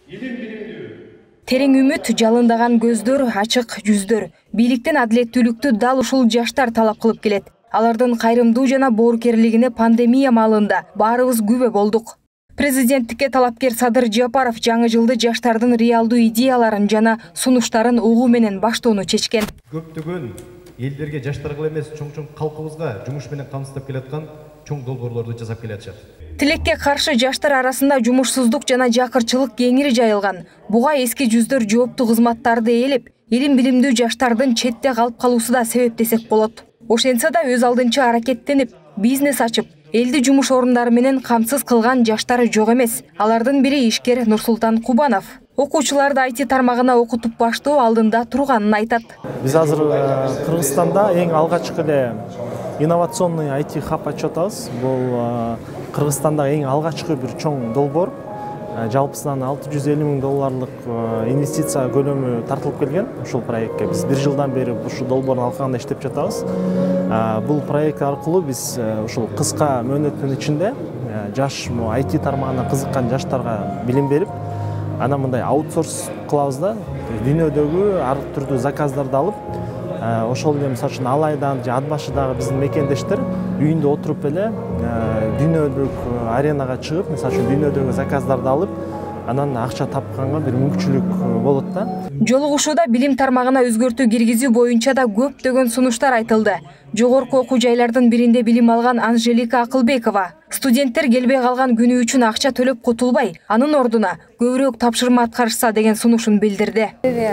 Терең үмүт, жалындаган көздөр, ачык жүздөр. Бийликтен адилеттүүлүктү дал ушул жаштар талап кылып келет. Алардын кайрымдуу жана боорукерлигине пандемия маалында баарыбыз күбө болдук. Президенттикке талапкер Садыр Жапаров жаңы жылды жаштардын реалдуу идеяларын жана сунуштарын угуу менен баштоону чечкен. Көптөгөн элдерге жаштарга эмес, чоң калкыбызга жумуш менен камсыздап келаткан чоң долбоорлорду жасап келатышат. Тилекке каршы жаштар арасында жумушсуздук жана жакырчылык кеңири жайылган. Буга эски жүздөр жооптуу кызматтарды ээлеп, илим билимдүү жаштардын четте калып калуусу да себеп десек болот. Ошентсе да өз алдынча аракеттенип, бизнес ачып, элди жумуш орундары менен камсыз кылган жаштары жок эмес. Алардын бири ишкер Нурсултан Кубанов. Окуучуларды IT тармагына окутуп баштоо алдында турганын айтат. Биз азыр Кыргызстанда эң алгачкы эле инновационный IT хаб ачып атабыз. Бул Кыргызстандагы эң алгачкы бир чоң долбоор. Жалпысынан $650,000 инвестиция көлөмү тартылып келген ушул проектке. Биз 1 жылдан бери ушул долбоорун алкагында иштеп жатабыз. Бул проект аркылуу биз ушул кыска мөөнөттүн ичинде жаш IT тармагына кызыккан жаштарга билим берип, анан мындай аутсорс кылабыз да, дүйнөдөгү ар түрдүү заказдарды алып, ошол эле мисалы үчүн Алайдан же Ат башыдагы биздин мекендештер үйүндө отуруп эле дүйнөлүк аренага чыгып, мисалы үчүн дүйнөдөгү заказдарды алып, анан акча тапканга бир мүмкүнчүлүк болот да. Жолугушууда билим тармагына өзгөртүү киргизүү боюнча да көптөгөн сунуштар айтылды. Жогорку окуу жайлардын биринде билим алган Анжелика Акылбекова студенттер келбей калган күнү үчүн акча төлөп кутулбай, анын ордуна көбүрөөк тапшырма аткарышса деген сунушун билдирди.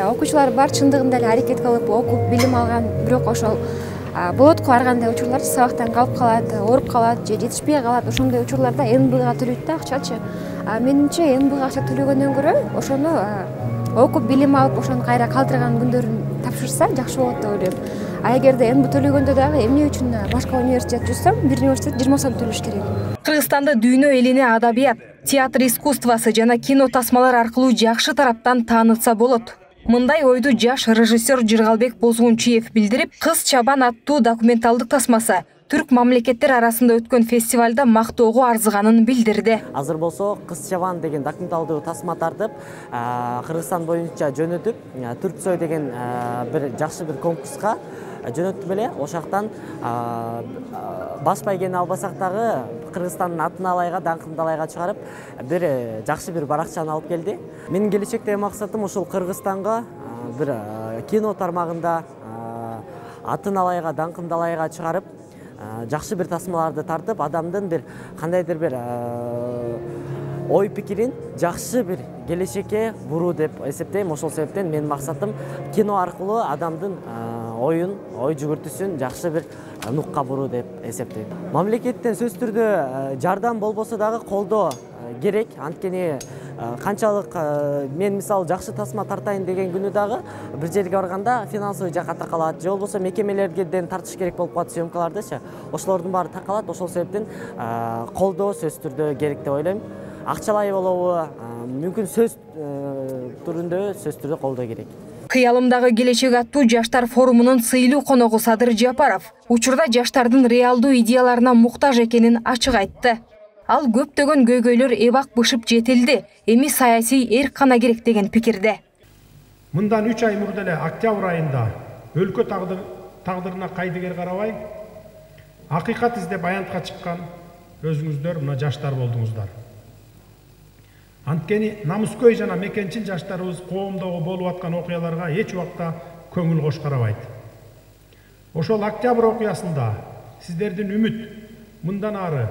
Окуучулар бар чындыгында эле аракет кылып окуп билим алган, бирок ошол болот ар кандай учурлар сабактан калып калат, ооруп калат же жетишпей калат. Ошондой учурларда НБга төлөйт да акчачы. Менимче НБга акча төлөгөндөн көрө ошону окуп билим алып, ошону кайра калтырган күндөрүн тапшырса жакшы болот деп ойлойм. Эгерде НБ төлөгөндө дагы эмне үчүн башка университет жүрсөм, бир университет 20 сом төлөш керек. Кыргызстанда дүйнө элине адабият, театр искусствосы жана кино тасмалар аркылуу жакшы тараптан таанытса болот. Мындай ойду жаш режиссер Жыргалбек Бозгунчиев билдирип, Кыз чабан аттуу документалдык тасмасы түрк мамлекеттер арасында өткөн фестивалда мактоого арзыганын билдирди. Азыр болсо Кыз чабан деген документалдык тасма тартып, Кыргызстан боюнча жөнөтүп, Түрксой деген бир жакшы бир конкурска жөнөттүм эле. Ошактан баш байгени албасак дагы Кыргызстандын атын алайга, даңкын далайга чыгарып, бир жакшы бир баракчаны алып келди. Менин келечектеги максатым ушул Кыргызстанга бир кино тармагында атын алайга, даңкын далайга чыгарып, жакшы бир тасмаларды тартып, адамдын бир кандайдыр бир ой пикирин жакшы бир келечекке буруу деп эсептейм. Ошол себептен менин максатым кино аркылуу адамдын ой жүгүртүүсүн жакшы бир нукка буруу деп эсептейм. Мамлекеттен сөзсүз түрдө жардам болбосо дагы колдоо керек. Анткени канчалык мен мисалы жакшы тасма тартайын деген күнү дагы бир жерге барганда финансовый жакка такалат, же болбосо мекемелерден тартыш керек болуп калат съемкалардычы. Ошолордун баары такалат. Ошол себептен колдоо сөзсүз түрдө керек деп ойлойм. Акчалай болобу, мүмкүн сөз түрүндө сөзсүз түрдө колдоо керек. Кыялымдагы келечек аттуу жаштар форумунун сыйлуу коногу Садыр Жапаров учурда жаштардын реалдуу идеяларына муктаж экенин ачык айтты. Ал көптөгөн көйгөйлөр эбак бышып жетилди, эми саясий эрк гана керек деген пикирде. Мындан 3 ай мурда эле октябрь айында өлкө тагдырына кайдыгер карабай, акыйкат издеп аянтка чыккан өзүңүздөр мына жаштар болдуңуздар. Анткени намыскөй жана мекенчил жаштарыбыз коомдогу болуп аткан окуяларга эч убакта көңүл кош карабайт. Ошол октябрь окуясында сиздердин үмүт мындан ары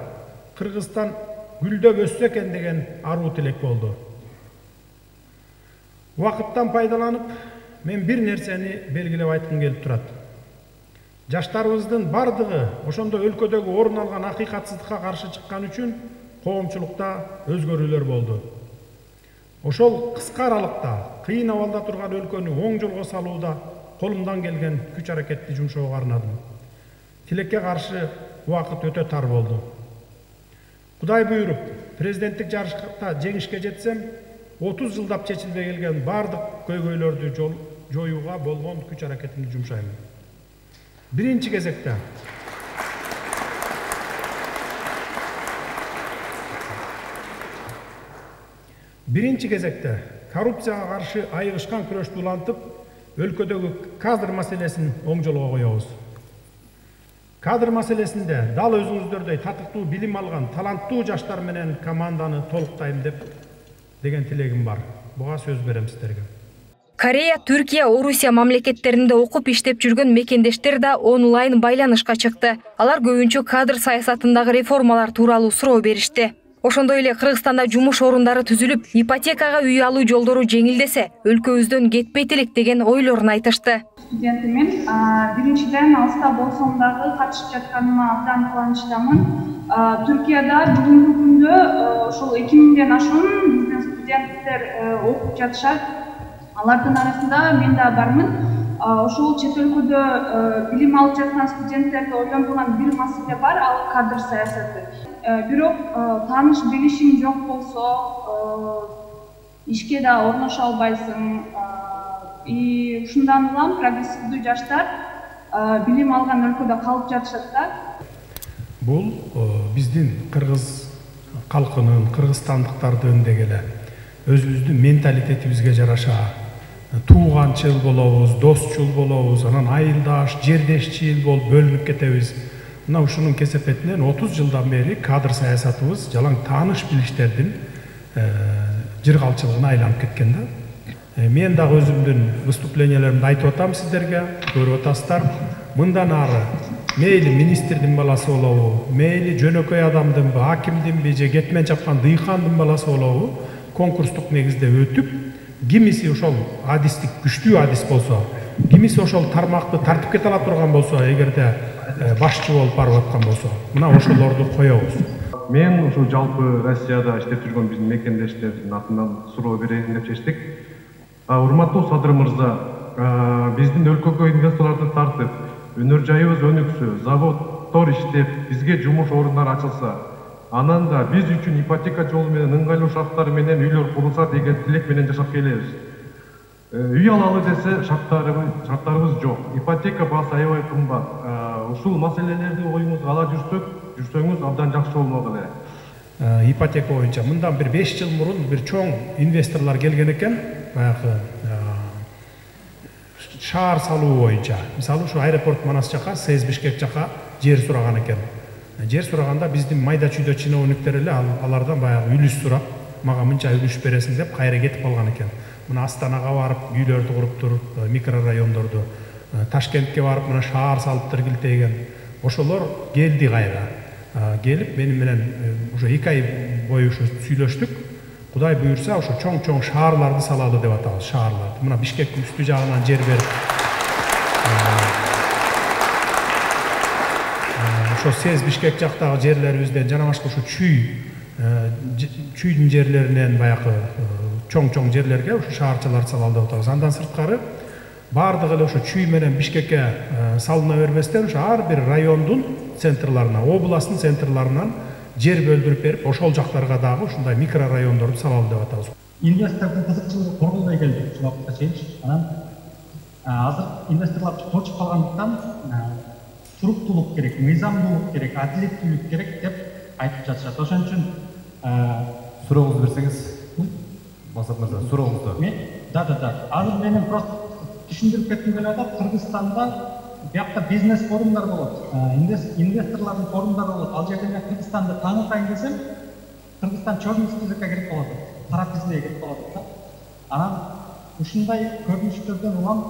Кыргызстан гүлдөп өссө экен деген аруу тилек болду. Убакыттан пайдаланып, мен бир нерсени белгилеп айткым келип турат. Жаштарыбыздын бардыгы ошондо өлкөдөгү орун алган акыйкатсыздыкка каршы чыккан үчүн коомчулукта өзгөрүүлөр болду. Ошол кыска аралыкта кыйын абалда турган өлкөнү оң жолго салууда колумдан келген күч аракетти жумшоого арнадым. Тилекке каршы убакыт өтө тар болду. Кудай буйруп, президенттик жарышта жеңишке жетсем, 30 жылдап чечилбей келген бардык көйгөйлөрдү жоюуга болгон күч аракетимди жумшайм. Биринчи кезекте биринчи кезекте коррупцияга каршы айыгышкан күрөштү улантып, өлкөдөгү кадр маселесин оң жолго коебуз. Кадр маселесинде дал өзүңүздөрдөй татыктуу билим алган таланттуу жаштар менен команданы толуктайм деген тилегим бар. Буга сөз берем сиздерге. Корея, Түркия, Орусия мамлекеттеринде окуп иштеп жүргөн мекендештер да онлайн байланышка чыкты. Алар көбүнчө кадр саясатындагы реформалар тууралуу суроо беришти. Ошондой эле Кыргызстанда жумуш орундары түзүлүп, ипотекага үй алуу жолдору жеңилдесе, өлкөбүздөн кетпейт элек деген ойлорун айтышты. Студентимен биринчиден алыста болсом дагы катышып жатканыма абдан кубанычтамын. Түркияда бүгүнкү күндө ошол 2000ден ашуун биздин студенттер окуп жатышат. Алардын арасында мен да бармын. Ошол чет өлкөдө билим алып жаткан студенттерди ойлонтурган бир маселе бар, ал кадр саясаты. Бирок тааныш билишиң жок болсо, ишке да орношо албайсың. И ушундан улам прогрессивдүү жаштар билим алган өлкөдө калып жатышат да. Бул биздин кыргыз калкынын, кыргызстандыктардын деги эле өзүбүздүн менталитетибизге жараша тууганчыл болобуз, досчул болобуз, анан айылдаш, жердешчил болуп бөлүнүп кетебиз. Мына ушунун кесепетинен 30 жылдан бери кадр саясатыбыз жалаң тааныш билиштердин жыргалчылыгына айланып кеткен да. Мен дагы өзүмдүн выступленияларымда айтып атам сиздерге, көрүп атасыздар. Мындан ары мейли министрдин баласы болобу, мейли жөнөкөй адамдынбы, акимдинби же кетмен чапкан дыйкандын баласы болобу, конкурстук негизде өтүп, кимиси ошол адистик күчтүү адис болсо, кимиси ошол тармакты тартип кете ала турган болсо, эгерде башчы болуп барып аткан болсо, мына ошолорду коебуз. Мен ушул жалпы Россияда иштеп жүргөн биздин мекендештердин атынан суроо берейин деп чечтик. Урматтуу Садыр мырза, биздин өлкөгө инвесторлорду тартып, өнөр жайыбыз өнүксө, заводдор иштеп, бизге жумуш орундары ачылса, анан да биз үчүн ипотека жолу менен ыңгайлуу шарттар менен үйлөр курулса деген тилек менен жашап келебиз. Үй алалы десе шарттарыбыз жок. Ипотека баасы аябай кымбат. Ушул маселелерди оюңузга ала жүрсөңүз абдан жакшы болмок эле. Ипотека боюнча мындан бир 5 жыл мурун бир чоң инвесторлор келген экен, баягы шаар салуу боюнча. Мисалы ушу аэропорт Манас жака, СЭС Бишкек жака жер сураган экен. Жер сураганда биздин майда чүйдө чиновниктер эле алардан баягы үлүш сурап, мага мынча үлүш бересиң деп кайра кетип калган экен. Мына Астанага барып, үйлөрдү куруп туруп, микрорайондорду, Ташкентке барып, мына шаар салыптыр килтеген. Ошолор келди кайра. Келип мени менен уже 2 ай бою ушу сүйлөштүк. Кудай буйрса, ошо чоң-чоң шаарларды салалы деп атабыз, шаарларды. Мына Бишкектин үстү жагынан жер берип, ошо СЭС Бишкек жактагы жерлерибизден жана башка ушу чүйдүн жерлеринен баягы чоң-чоң жерлерге ушу шаарчаларды салалы деп атабыз. Андан сырткары бардыгы эле ошо чүй менен Бишкекке салына бербестен, ошо ар бир райондун центрларына, областтын центрларынан жер бөлдүрүп берип, ошол жактарга дагы ушундай микрорайондорду салалы деп атабыз. Инвестордун кызыкчылыгы коргонбой келди ушул убакытка чейинчи. Анан азыр инвесторлор точуп калгандыктан туруктуулук керек, мыйзамдуулук керек, адилеттүүлүк керек деп айтып жатышат. Ошон үчүн сурооңузду берсеңиз. Масат мырза, сурооңузду. Да. Азыр менин просто түшүндүрүп кетким келип атат. Кыргызстанда биякта бизнес форумдар болот, инвесторлордун форумдары болот. Ал жерде мен Кыргызстанды таанытайын десем, Кыргызстан чорный списокко кирип калат, кара тизмеге кирип калат. Анан ушундай көрүнүштөрдөн улам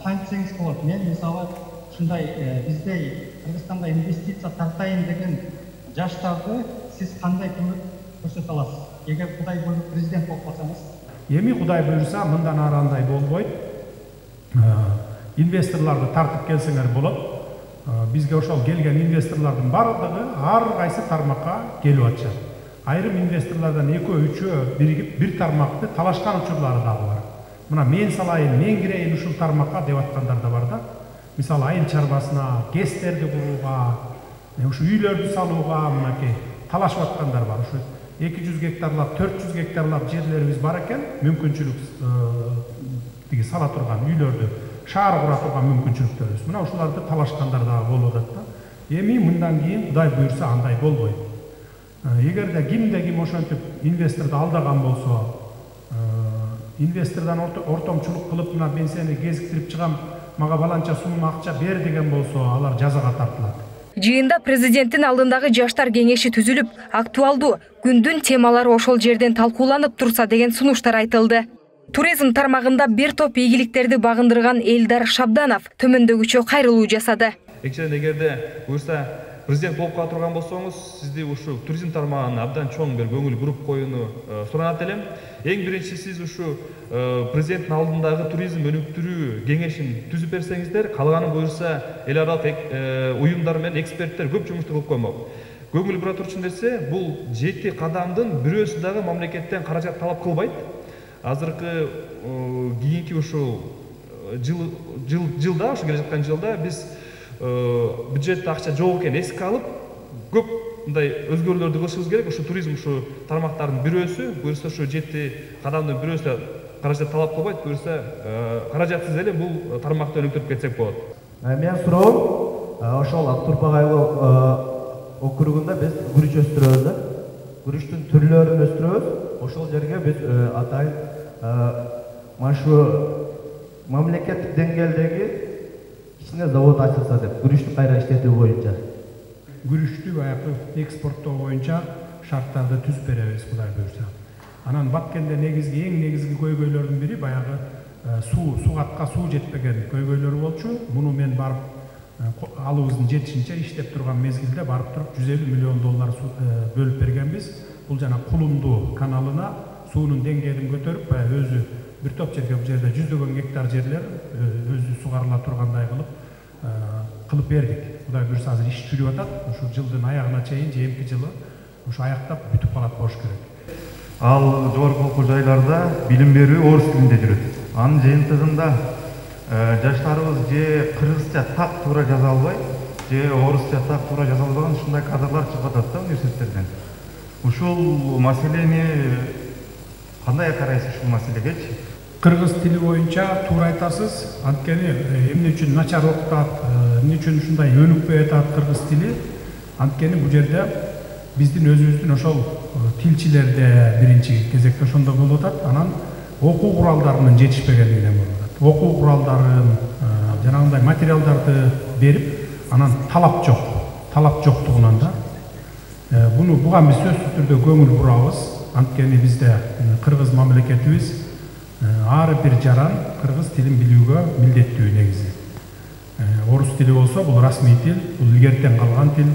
кантсеңиз болот. Мен мисалы ушундай биздей Кыргызстанда инвестиция тартайын деген жаштарды сиз кандай көрсөтө аласыз? Эгер Кудай буйруп президент болуп калсаңыз? Эми Кудай буйрса мындан ары андай болбойт. Инвесторлорду тартып келсеңер болот. Бизге ошол келген инвесторлордун бардыгы ар кайсы тармакка келип атышат. Айрым инвесторлордон 2-3 биригип бир тармакты талашкан учурлары дагы бар. Мына мен салайын, мен кирейин ушул тармакка деп аткандар да бар да. Мисалы айыл чарбасына, ГЭСтерди курууга, ушу үйлөрдү салууга мынакей талашып аткандар бар. Ушу 200 гектарлап, 400 гектарлап жерлерибиз бар экен, мүмкүнчүлүк тиги сала турган үйлөрдү шаар кура турган мүмкүнчүлүктөрүбүз. Мына ушуларды талашкандар дагы болуп атат да. Эми мындан кийин Кудай буйрса андай болбойт. Эгерде кимде ким ошентип инвесторду алдаган болсо, инвестордан ортомчулук кылып, мына мен сени кезиктирип чыгам, мага баланча сум акча бер деген болсо, алар жазага тартылат. Жыйында президенттин алдындагы жаштар кеңеши түзүлүп, актуалдуу күндүн темалары ошол жерден талкууланып турса деген сунуштар айтылды. Туризм тармагында бир топ ийгиликтерди багындырган Элдар Шабданов төмөндөгүчө кайрылуу жасады. Экинчиден, эгерде буюрса президент болуп кала турган болсоңуз, сизди ушу туризм тармагына абдан чоң бир көңүл буруп коюуну суранат элем. Эң биринчи, сиз ушу президенттин алдындагы туризм өнүктүрүү кеңешин түзүп берсеңиздер, калганын буюрса эл аралык уюмдар менен эксперттер көп жумушту кылып коймок. Көңүл бура турчу нерсе, бул 7 кадамдын бирөөсү дагы мамлекеттен каражат талап кылбайт. Азыркы кийинки ушул жылда, ушу келе жаткан жылда биз бюджетте акча жок экенин эске алып, көп мындай өзгөрүүлөрдү кылышыбыз керек. Ушу туризм ушу тармактардын бирөөсү, буюрса ушу 7 кадамдын бирөөсү каражат талап кылбайт, буюрса каражатсыз эле бул тармакты өнүктүрүп кетсек болот. Мен суроом, ошол Ак-Турпак айыл округунда биз күрүч өстүрөбүз да. Күрүчтүн түрлөрүн өстүрөбүз. Ошол жерге биз атайын машу мамлекеттик деңгээлдеги кичине завод ачылса деп, күрүчтү кайра иштетүү боюнча. Күрүчтү баягы экспорттоо боюнча шарттарды түзүп беребиз, Кудай буюрса. Анан Баткенде эң негизги көйгөйлөрдүн бири баягы сугатка суу жетпеген көйгөйлөр болчу. Муну мен барып алыбыздын жетишинче иштеп турган мезгилде барып туруп $150 миллион бөлүп бергенбиз. Бул жана Кулумду каналына суунун деңгээлин көтөрүп, өзү бир топ жерге, бул жерде 100 гектар жерлер өзү сугарыла тургандай кылып бердик. Кудай буюрса азыр иш жүрүп атат. Ушу жылдын аягына чейин, эмки жылы ушу аяктап бүтүп калат болуш керек. Ал жогорку окуу жайларда билим берүү орус тилинде жүрөт. Анын жыйынтыгында жаштарыбыз же кыргызча так туура жаза албай, же орусча так туура жаза албаган ушундай кадрлар чыгып атат да университеттерден. Ушул маселени кандай карайсыз ушул маселегечи? Кыргыз тили боюнча туура айтасыз. Анткени эмне үчүн начар окутат, эмне үчүн ушундай өнүкпөй атат кыргыз тили? Анткени бул жерде биздин өзүбүздүн ошол тилчилерде биринчи кезекте ошондо болуп атат. Анан окуу куралдарынын жетишпегендигинен болуп атат. Окуу куралдарын, жанагындай материалдарды берип, анан талап жоктугунан да. Буга биз сөзсүз түрдө көңүл бурабыз. Анткени бизде кыргыз мамлекетибиз ар бир жаран кыргыз тилин билүүгө милдеттүү негизи. Орус тили болсо бул расмий тил, бул илгертен калган тил.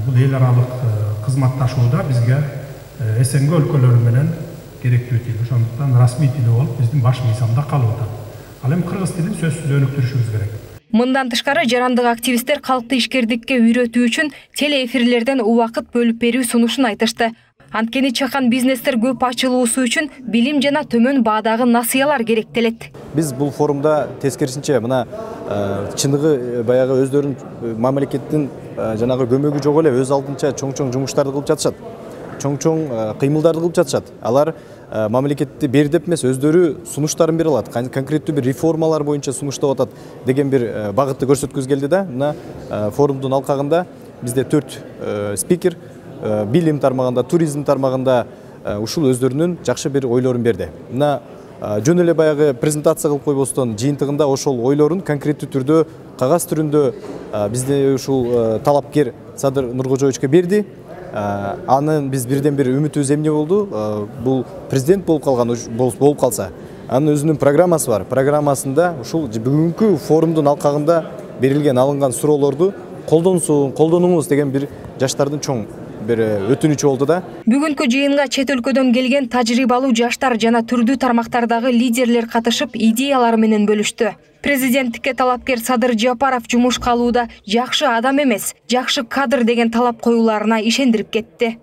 Бул эл аралык кызматташууда бизге СНГ өлкөлөрү менен керектүү тил. Ошондуктан расмий тили болуп биздин баш мыйзамда калып атат. Ал эми кыргыз тилин сөзсүз өнүктүрүшүбүз керек. Мындан тышкары жарандык активисттер калкты ишкердикке үйрөтүү үчүн телеэфирлерден убакыт бөлүп берүү сунушун айтышты. Анткени чакан бизнестер көп ачылуусу үчүн билим жана төмөн баадагы насыялар керектелет. Биз бул форумда тескерисинче мына чындыгы баягы өздөрүнүн мамлекеттин жанагы көмөгү жок эле өз алдынча чоң жумуштарды кылып жатышат. Чоң кыймылдарды кылып жатышат. Алар мамлекетти бер деп эмес, өздөрү сунуштарын бере алат. Конкреттүү бир реформалар боюнча сунуштап атат деген бир багытты көрсөткүбүз келди да. Мына форумдун алкагында бизде 4 спикер билим тармагында, туризм тармагында ушул өздөрүнүн жакшы бир ойлорун берди. Мына жөн эле баягы презентация кылып койбостон жыйынтыгында ошол ойлорун конкреттүү түрдө кагаз түрүндө бизде ушул талапкер Садыр Нуркожоевичке берди. Анын биз бирден бир үмүтүбүз эмне болду? Бул президент болуп калса, анын өзүнүн программасы бар. Программасында ушул бүгүнкү форумдун алкагында берилген, алынган суроолорду колдонуңуз деген бир жаштардын чоң бир өтүнүчү болду да. Бүгүнкү жыйынга чет өлкөдөн келген тажрыйбалуу жаштар жана түрдүү тармактардагы лидерлер катышып идеялары менен бөлүштү. Президенттикке талапкер Садыр Жапаров жумушка алууда жакшы адам эмес, жакшы кадр деген талап коюуларына ишендирип кетти.